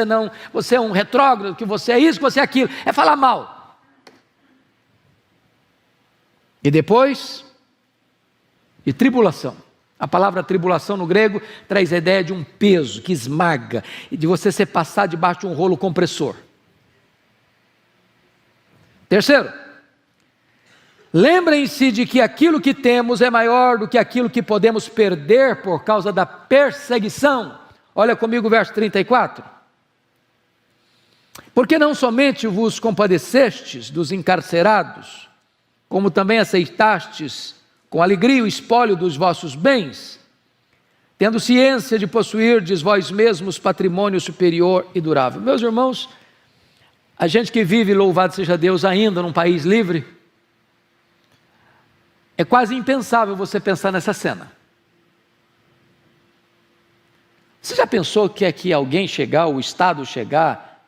é um retrógrado, que você é isso, que você é aquilo. É falar mal. E depois, de tribulação. A palavra tribulação no grego traz a ideia de um peso que esmaga, e de você ser passado debaixo de um rolo compressor. Terceiro, lembrem-se de que aquilo que temos é maior do que aquilo que podemos perder por causa da perseguição. Olha comigo o verso 34. Porque não somente vos compadecestes dos encarcerados, como também aceitastes com alegria o espólio dos vossos bens, tendo ciência de possuirdes vós mesmos patrimônio superior e durável. Meus irmãos, a gente que vive, louvado seja Deus, ainda num país livre, é quase impensável você pensar nessa cena. Você já pensou que é que alguém chegar, o Estado chegar,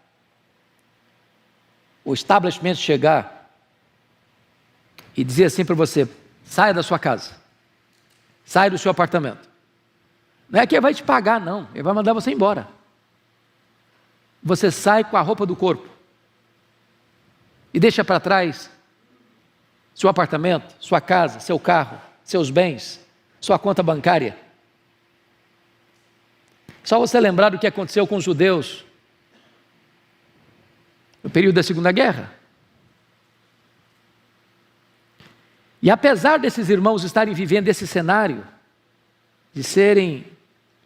o estabelecimento chegar e dizer assim para você, saia da sua casa, saia do seu apartamento. Não é que ele vai te pagar, não, ele vai mandar você embora. Você sai com a roupa do corpo e deixa para trás seu apartamento, sua casa, seu carro, seus bens, sua conta bancária. Só você lembrar do que aconteceu com os judeus no período da Segunda Guerra. E apesar desses irmãos estarem vivendo esse cenário, de serem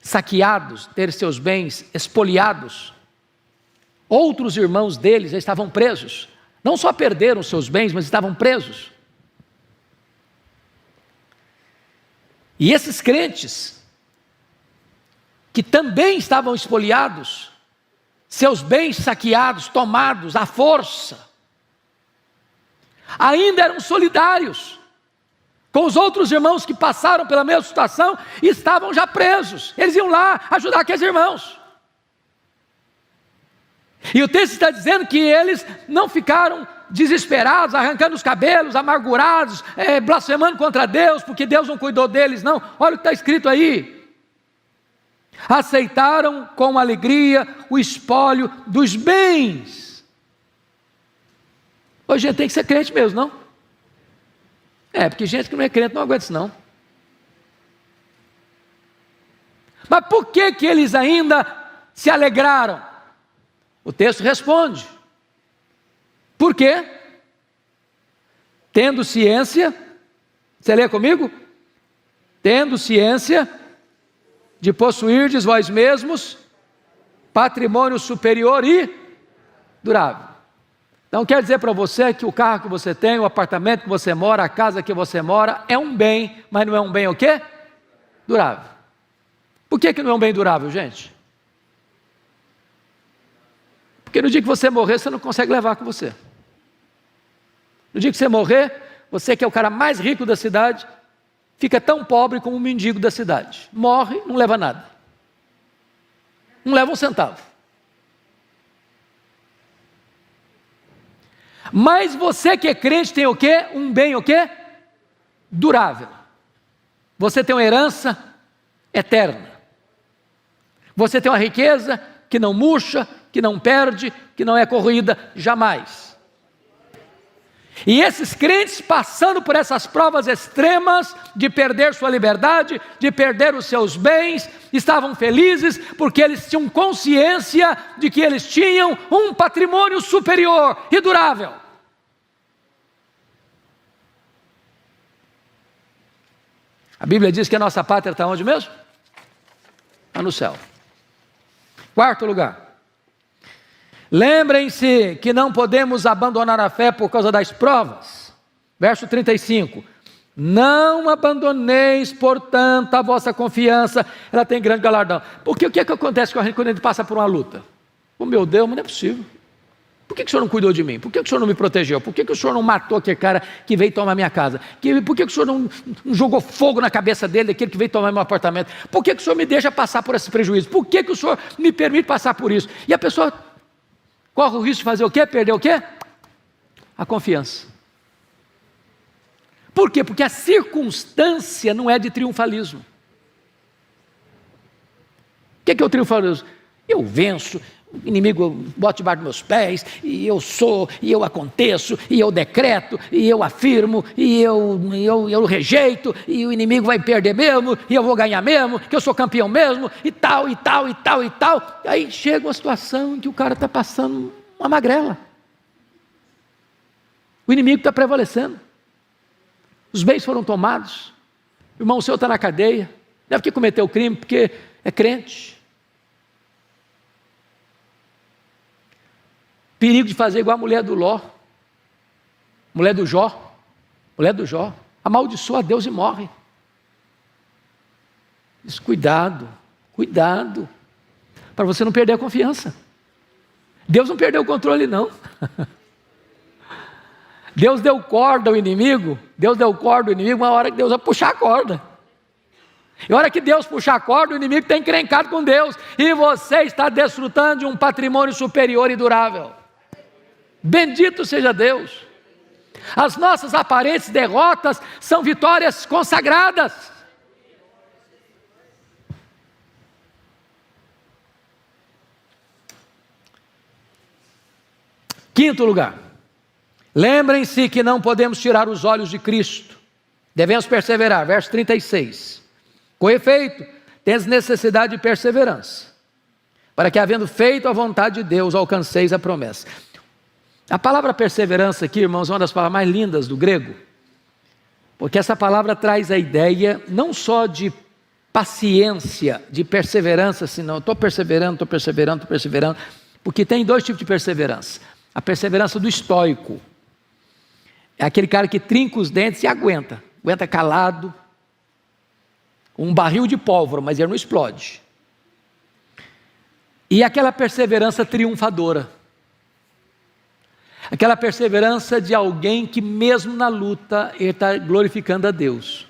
saqueados, ter seus bens expoliados, outros irmãos deles já estavam presos. Não só perderam seus bens, mas estavam presos. E esses crentes, que também estavam expoliados, seus bens saqueados, tomados à força, ainda eram solidários com os outros irmãos que passaram pela mesma situação e estavam já presos. Eles iam lá ajudar aqueles irmãos. E o texto está dizendo que eles não ficaram desesperados, arrancando os cabelos, amargurados, blasfemando contra Deus, porque Deus não cuidou deles, não. Olha o que está escrito aí. Aceitaram com alegria o espólio dos bens. Hoje a gente tem que ser crente mesmo, não? Porque gente que não é crente não aguenta isso, não. Mas por que eles ainda se alegraram? O texto responde. Por quê? Tendo ciência, você lê comigo? Tendo ciência de possuirdes vós mesmos patrimônio superior e durável. Então quer dizer para você que o carro que você tem, o apartamento que você mora, a casa que você mora, é um bem, mas não é um bem o quê? Durável. Por que não é um bem durável, gente? Porque no dia que você morrer, você não consegue levar com você. No dia que você morrer, você que é o cara mais rico da cidade, fica tão pobre como um mendigo da cidade. Morre, não leva nada. Não leva um centavo. Mas você que é crente tem o quê? Um bem o quê? Durável. Você tem uma herança eterna. Você tem uma riqueza que não murcha, que não perde, que não é corroída jamais. E esses crentes passando por essas provas extremas de perder sua liberdade, de perder os seus bens, estavam felizes porque eles tinham consciência de que eles tinham um patrimônio superior e durável. A Bíblia diz que a nossa pátria está onde mesmo? Está no céu. Quarto lugar. Lembrem-se que não podemos abandonar a fé por causa das provas. Verso 35. Não abandoneis, portanto, a vossa confiança, ela tem grande galardão. Porque o que é que acontece com a gente quando a gente passa por uma luta? Oh meu Deus, mas não é possível. Por que o senhor não cuidou de mim? Por que o senhor não me protegeu? Por que o senhor não matou aquele cara que veio tomar minha casa? Por que o senhor não jogou fogo na cabeça dele, aquele que veio tomar meu apartamento? Por que o senhor me deixa passar por esse prejuízo? Por que o senhor me permite passar por isso? E a pessoa corre o risco de fazer o quê? Perder o quê? A confiança. Por quê? Porque a circunstância não é de triunfalismo. O que é o triunfalismo? Eu venço, o inimigo bota debaixo dos meus pés, e eu sou, e eu aconteço, e eu decreto, e eu afirmo, e eu rejeito, e o inimigo vai perder mesmo, e eu vou ganhar mesmo, que eu sou campeão mesmo, e tal, e tal, e tal, e tal. Aí chega uma situação em que o cara está passando uma magrela. O inimigo está prevalecendo. Os bens foram tomados. O irmão seu está na cadeia. Não é porque cometeu o crime, porque é crente. Perigo de fazer igual a mulher do Ló. Mulher do Jó. Mulher do Jó. Amaldiçoa a Deus e morre. Diz, cuidado, cuidado, para você não perder a confiança. Deus não perdeu o controle, não. Deus deu corda ao inimigo. Deus deu corda ao inimigo, uma hora que Deus vai puxar a corda. E a hora que Deus puxar a corda, o inimigo está encrencado com Deus. E você está desfrutando de um patrimônio superior e durável. Bendito seja Deus. As nossas aparentes derrotas são vitórias consagradas. Quinto lugar. Lembrem-se que não podemos tirar os olhos de Cristo. Devemos perseverar. Verso 36. Com efeito, tens necessidade de perseverança, para que, havendo feito a vontade de Deus, alcanceis a promessa. A palavra perseverança aqui, irmãos, é uma das palavras mais lindas do grego, porque essa palavra traz a ideia não só de paciência, de perseverança, senão estou perseverando, porque tem dois tipos de perseverança. A perseverança do estoico, é aquele cara que trinca os dentes e aguenta calado, um barril de pólvora, mas ele não explode. E aquela perseverança triunfadora, aquela perseverança de alguém que mesmo na luta ele está glorificando a Deus,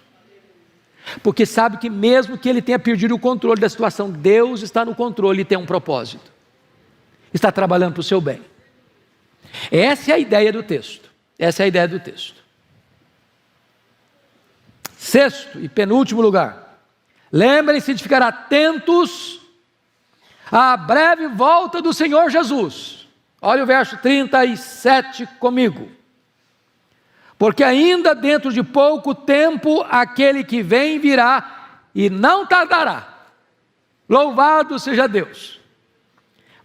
porque sabe que mesmo que ele tenha perdido o controle da situação, Deus está no controle e tem um propósito, está trabalhando para o seu bem. Essa é a ideia do texto. Essa é a ideia do texto. Sexto e penúltimo lugar. Lembrem-se de ficar atentos à breve volta do Senhor Jesus. Olha o verso 37 comigo. Porque ainda dentro de pouco tempo aquele que vem virá e não tardará. Louvado seja Deus.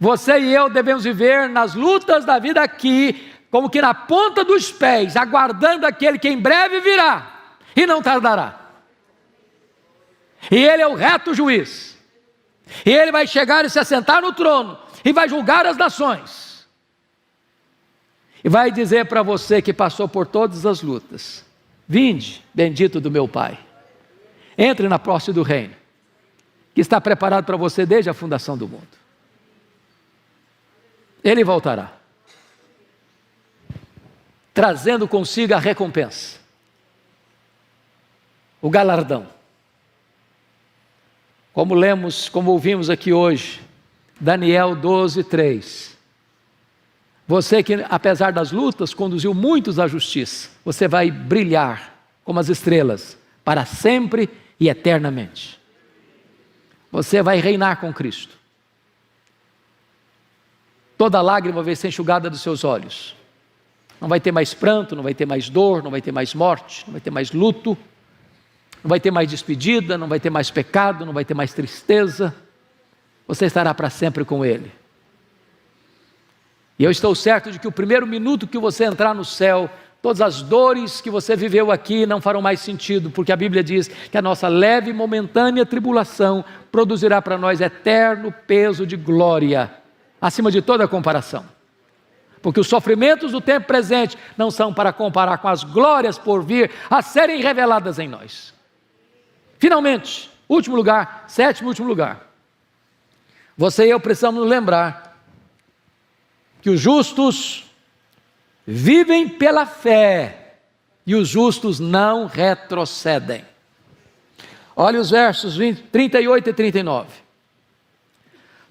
Você e eu devemos viver nas lutas da vida aqui como que na ponta dos pés, aguardando aquele que em breve virá e não tardará. E ele é o reto juiz. E ele vai chegar e se assentar no trono e vai julgar as nações. E vai dizer para você que passou por todas as lutas: vinde, bendito do meu Pai, entre na posse do reino, que está preparado para você desde a fundação do mundo. Ele voltará, trazendo consigo a recompensa, o galardão. Como lemos, como ouvimos aqui hoje, Daniel 12:3. Você que, apesar das lutas, conduziu muitos à justiça, você vai brilhar como as estrelas, para sempre e eternamente. Você vai reinar com Cristo. Toda lágrima vai ser enxugada dos seus olhos. Não vai ter mais pranto, não vai ter mais dor, não vai ter mais morte, não vai ter mais luto, não vai ter mais despedida, não vai ter mais pecado, não vai ter mais tristeza. Você estará para sempre com Ele. E eu estou certo de que o primeiro minuto que você entrar no céu, todas as dores que você viveu aqui não farão mais sentido, porque a Bíblia diz que a nossa leve e momentânea tribulação produzirá para nós eterno peso de glória, acima de toda comparação. Porque os sofrimentos do tempo presente não são para comparar com as glórias por vir a serem reveladas em nós. Finalmente, último lugar, sétimo último lugar. Você e eu precisamos nos lembrar que os justos vivem pela fé e os justos não retrocedem. Olha os versos 38 e 39.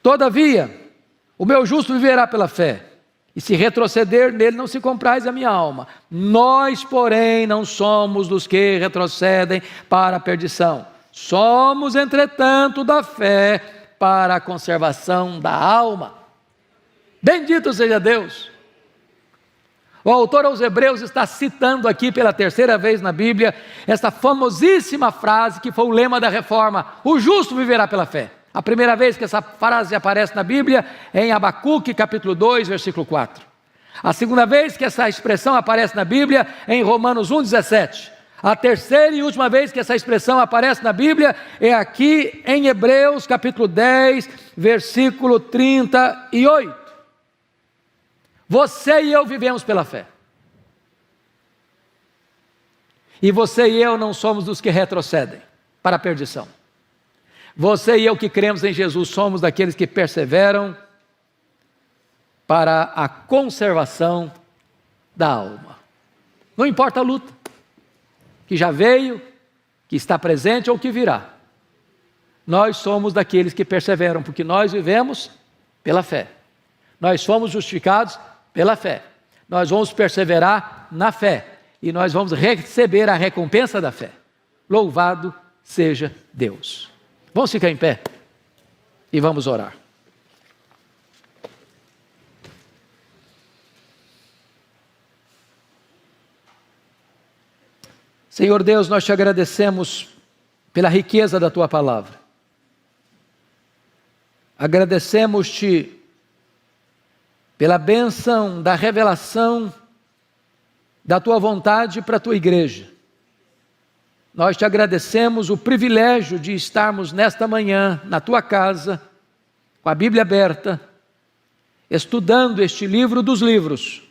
Todavia, o meu justo viverá pela fé, e se retroceder nele não se compraz a minha alma. Nós, porém, não somos dos que retrocedem para a perdição. Somos, entretanto, da fé para a conservação da alma. Bendito seja Deus. O autor aos Hebreus está citando aqui pela terceira vez na Bíblia esta famosíssima frase que foi o lema da reforma: o justo viverá pela fé. A primeira vez que essa frase aparece na Bíblia é em Abacuque capítulo 2, versículo 4. A segunda vez que essa expressão aparece na Bíblia é em Romanos 1,17. A terceira e última vez que essa expressão aparece na Bíblia é aqui em Hebreus capítulo 10, versículo 38. Você e eu vivemos pela fé. E você e eu não somos dos que retrocedem para a perdição. Você e eu que cremos em Jesus somos daqueles que perseveram para a conservação da alma. Não importa a luta, que já veio, que está presente ou que virá. Nós somos daqueles que perseveram, porque nós vivemos pela fé. Nós fomos justificados pela fé. Nós vamos perseverar na fé. E nós vamos receber a recompensa da fé. Louvado seja Deus. Vamos ficar em pé e vamos orar. Senhor Deus, nós te agradecemos pela riqueza da tua palavra. Agradecemos-te pela bênção da revelação da tua vontade para a tua igreja. Nós te agradecemos o privilégio de estarmos nesta manhã, na tua casa, com a Bíblia aberta, estudando este livro dos livros,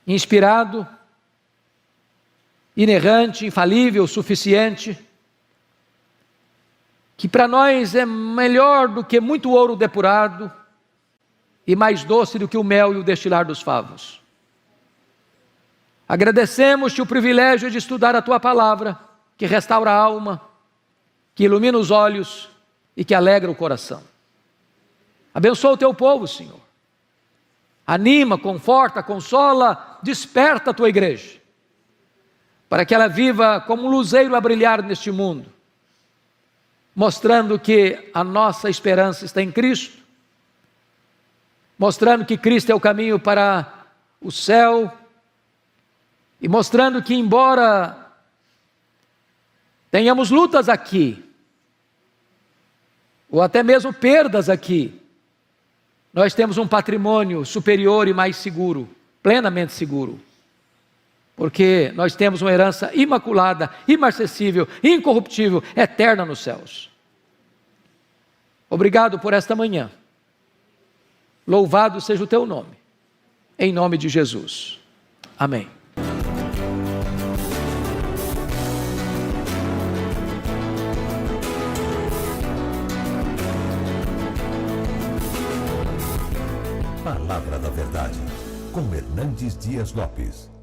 inspirado, inerrante, infalível, suficiente, que para nós é melhor do que muito ouro depurado e mais doce do que o mel e o destilar dos favos. Agradecemos-te o privilégio de estudar a tua palavra, que restaura a alma, que ilumina os olhos e que alegra o coração. Abençoa o teu povo, Senhor. Anima, conforta, consola, desperta a tua igreja, para que ela viva como um luzeiro a brilhar neste mundo, mostrando que a nossa esperança está em Cristo, mostrando que Cristo é o caminho para o céu, e mostrando que, embora tenhamos lutas aqui, ou até mesmo perdas aqui, nós temos um patrimônio superior e mais seguro, plenamente seguro. Porque nós temos uma herança imaculada, imarcessível, incorruptível, eterna nos céus. Obrigado por esta manhã. Louvado seja o teu nome. Em nome de Jesus. Amém. Palavra da Verdade, com Hernandes Dias Lopes.